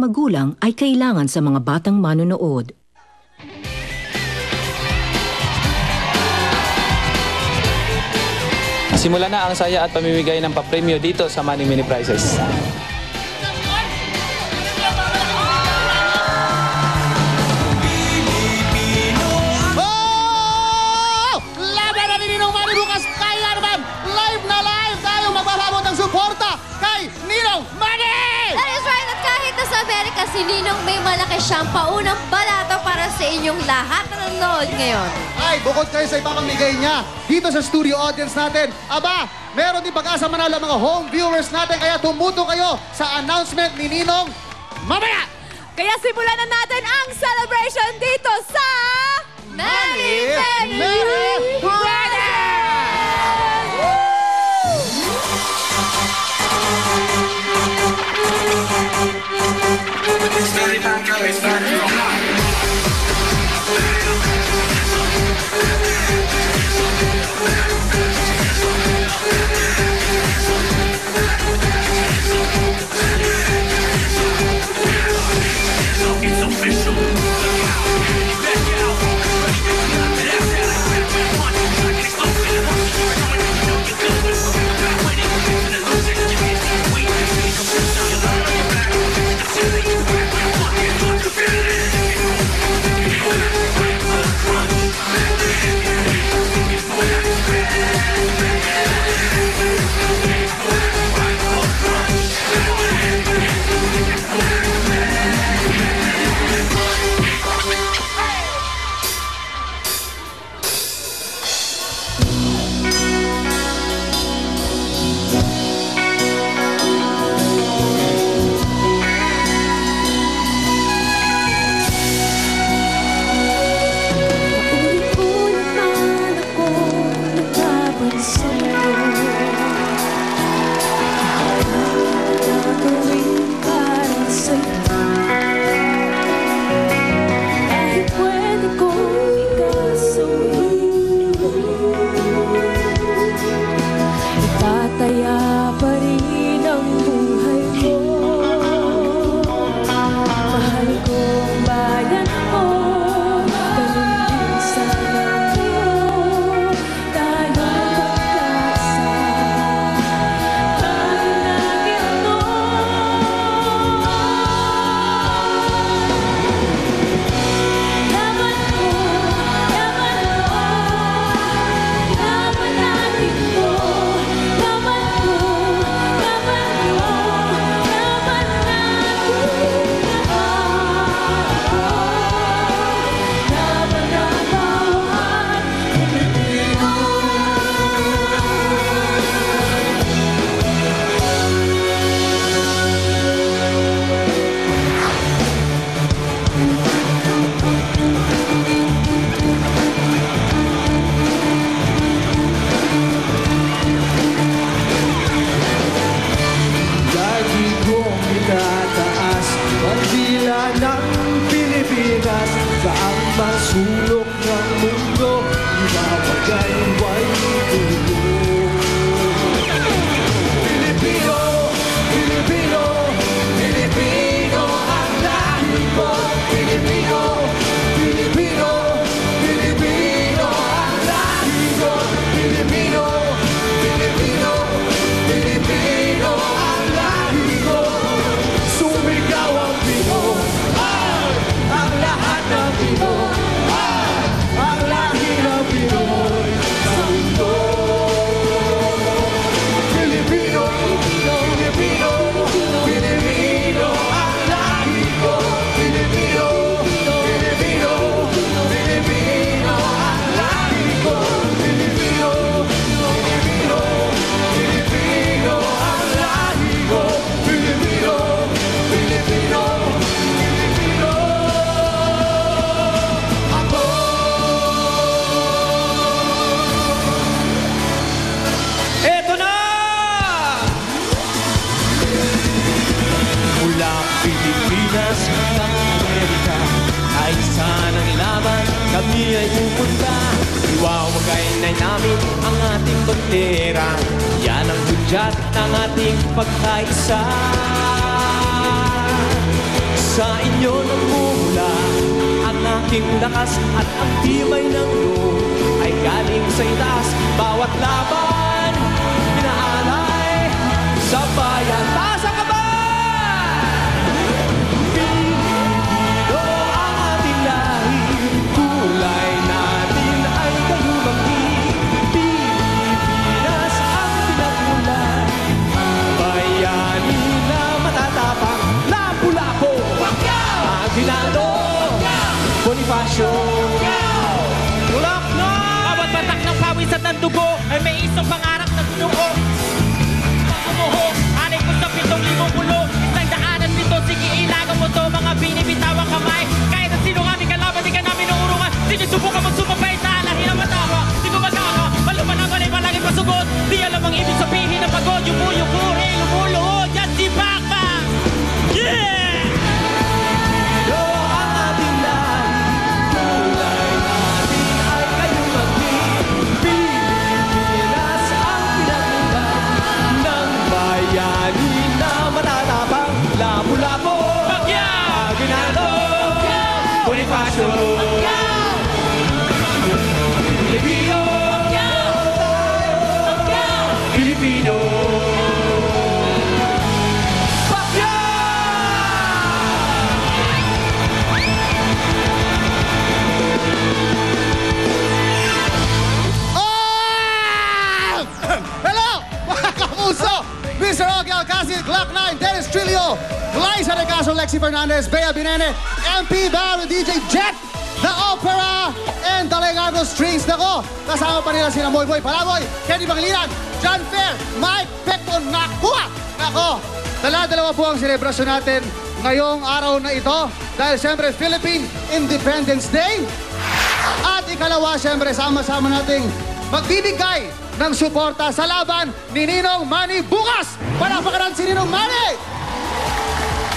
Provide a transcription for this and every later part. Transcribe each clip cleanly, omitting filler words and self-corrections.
magulang ay kailangan sa mga batang manonood. Simula na ang saya at pamimigay ng papremyo dito sa Manny Mini Prizes. Oh! Laban na Ninong Manny bukas kaya naman! Live na live tayo magpapabot ng suporta kay Ninong Manny! That is right! At kahit nasa Amerika si Ninong, may malaki siyang paunang balato para sa inyong lahat na nanonood ngayon. Ay, bukod kayo sa ipapamigay niya dito sa studio audience natin, aba, meron din pag-asa manalo mga home viewers natin, kaya tumuto kayo sa announcement ni Ninong mamaya! Kaya simulan na natin ang celebration dito sa Manny sulok ng mundo, ibabagay ay tulo. Pilipino, Pilipino, Pilipino ang lahi ko. Pilipino, Pilipino, Pilipino ang lahi ko. Pilipino, Pilipino, Pilipino ang lahi ko. Sumigaw ang Pinoy, ang lahat ng Pinoy. Pilipinas hanggang Amerika, ay sanang laban kami ay pupunta. Iwawagay na namin ang ating bandera, yan ang hudyat ng ating pagkaisa. aking lakas at ang tibay ng loob ay galing sa itaas. Bawat laban, inaalay sa bayan. Taas ang kaban! Pilipino ang ating lahi, kulay natin ay kayumanggi. Pilipinas ang pinagmulan, bayani na matatapang. Lapu-lapu, Aguinaldo, Bonifacio, tulak na! Bawat batak ng pawis at ng dugo ay may isang pangarap na binuo. Pag-umuho, alay ko sa 7,000 pulo. Isang daan at pito, sige ilagang mo to. Mga binibitawang kamay, kahit ang sino nga may kalaban, di ka namin uurungan. Sinusubukan magsumabay sa alahin ang matama. Di ko magkaka, maluman ang alay, palagi pasugod. Di alam ang ibig sabihin ng pagod. Yuko, rin, lumuluhod, yan si Pacman! Yeah! Lapu-lapu, Aguinaldo, Bonifacio, Filipino, Filipino, Oh! Hello, mga kamuso! Mr. Ogie Alcacid, Glock 9, Dennis Trillo, Liza de Castro, Lexi Fernandez, Bea Binene, MP Bar, DJ Jet, The Opera, and Delegado Strings. Nako, kasama pa nila sina Moy Boy Palaboy, Kenny Pangilinan, John Fair, Mike Pecton, Nakua. Nako, dala-dalawa po ang selebrasyon natin ngayong araw na ito. Dahil siyempre, Philippine Independence Day. At ikalawa, siyempre, sama-sama nating magbibigay ng suporta sa laban ni Ninong Manny bukas. Palakpakan si Ninong Manny!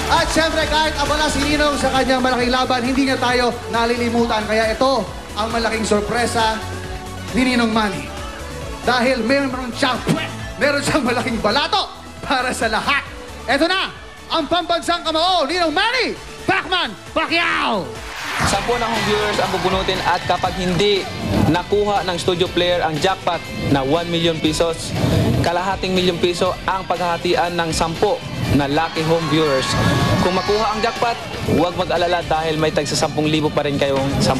At siyempre, kahit abala si Ninong sa kanyang malaking laban, hindi niya tayo nalilimutan. Kaya ito ang malaking sorpresa ni Ninong Manny. Dahil meron siyang malaking balato para sa lahat. Ito na, ang pambansang kamao, Ninong Manny, Pacman Pacquiao! 10 na home viewers ang bubunutin at kapag hindi nakuha ng studio player ang jackpot na 1 million pesos, kalahating milyong piso ang paghahatian ng 10 na lucky home viewers. Kung makuha ang jackpot, huwag mag-alala dahil may tagsa 10,000 pa rin kayong 10.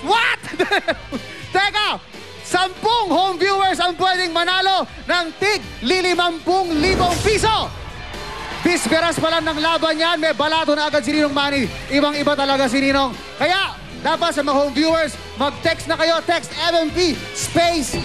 What? Teka, 10 home viewers ang pwedeng manalo ng tig 50,000 piso. Bisperas pa lang ng laban yan, may balato na agad si Ninong Manny. Ibang-iba talaga si Ninong. Kaya, dapat sa mga home viewers, mag-text na kayo. Text MMP space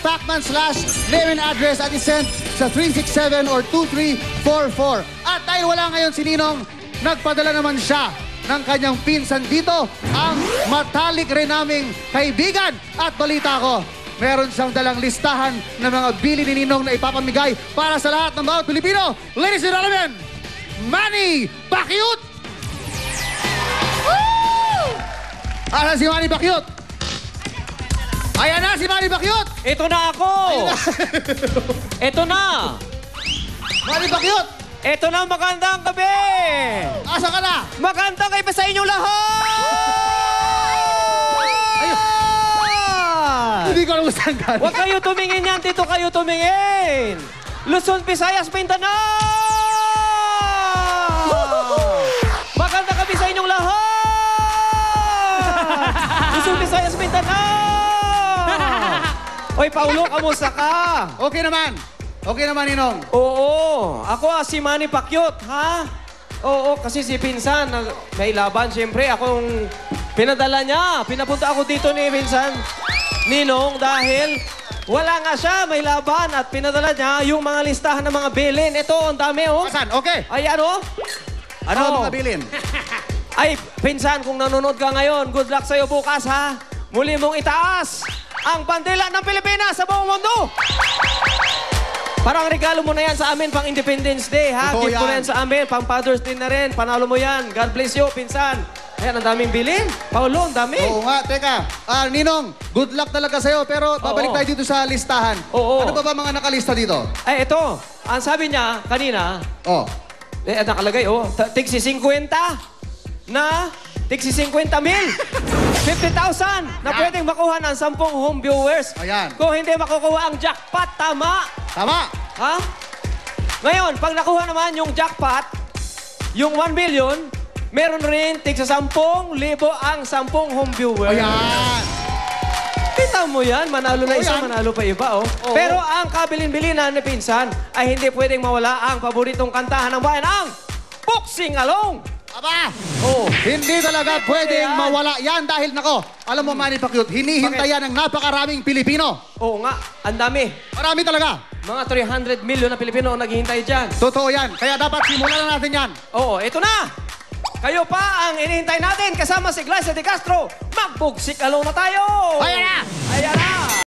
Pacman / name and address at isend sa 367 or 2344. At dahil wala ngayon si Ninong, nagpadala naman siya ng kanyang pinsan dito, ang matalik rin naming kaibigan. At balita ko, meron siyang dalang listahan ng mga bili ni Ninong na ipapamigay para sa lahat ng bawat Pilipino. Ladies and gentlemen, Manny Pacquiao! Ayan si Manny Pacquiao! Ayan na si Manny Pacquiao! Ito na ako! Ito na! Manny Pacquiao! Ito na, magandang gabi! Asa ka na? Magandang gabi sa inyong lahat! Ayun! Hindi ko alam kung saan galing. Huwag kayo tumingin yan, dito kayo tumingin! Luzon, Visayas, Mindanao! Magandang gabi sa inyong lahat! Luzon, Visayas, Mindanao! Oy, Paulo, kamusta ka? Okay naman. Okay naman, Ninong. Oo, ako si Manny Pacquiao, ha? Oo, kasi si Pinsan, may laban, siyempre, akong pinadala niya. Pinapunta ako dito ni Pinsan Ninong dahil wala nga siya, may laban at pinadala niya yung mga listahan ng mga bilin. Ito, ang dami, oh. Asan? Okay. Ay, ano? Ano ang Oh. mga bilin? Ay, Pinsan, kung nanonood ka ngayon, good luck sa'yo bukas, ha? Muli mong itaas ang bandila ng Pilipinas sa buong mundo. Parang regalo mo na yan sa amin pang Independence Day, ha? Totoo Gift mo na yan. yan sa amin, pang Father's Day na rin. Panalo mo yan. God bless you, pinsan. Ayan, ang daming bilin. Paulo, ang dami. Oo nga, teka. Ninong, good luck talaga sa'yo. Pero babalik Oo. tayo dito sa listahan. Oo. Ano ba mga nakalista dito? Ay, ito. Ang sabi niya kanina, Oh. nakalagay, tigsi 50 na tigsi 50 mil. 50,000 na pwedeng makuha ng 10 home viewers. Ayan. Kung hindi makukuha ang jackpot, tama. Tama. Ha? Ngayon, pag nakuha naman yung jackpot, yung 1 million, meron rin tig sa 10,000 ang 10 home viewers. Ayan. Kita mo yan, manalo na Oo, isa, yan. manalo pa iba, oh. Oo. Pero ang kabilin-bilinan ni Pinsan ay hindi pwedeng mawala ang paboritong kantahan ng bayan, ang Boxing Along. Aba! Oh. Hindi talaga pwedeng yan. mawala yan dahil nako, alam mo Manny Pacquiao, hinihintayan ng napakaraming Pilipino. Oo nga, ang dami. Marami talaga. Mga 300 million na Pilipino ang naghihintay dyan. Totoo yan. Kaya dapat simulan na natin yan. Oo, ito na! Kayo pa ang inihintay natin kasama si Glyza De Castro. Magbugsik along na tayo! Ayan na! Ayan na!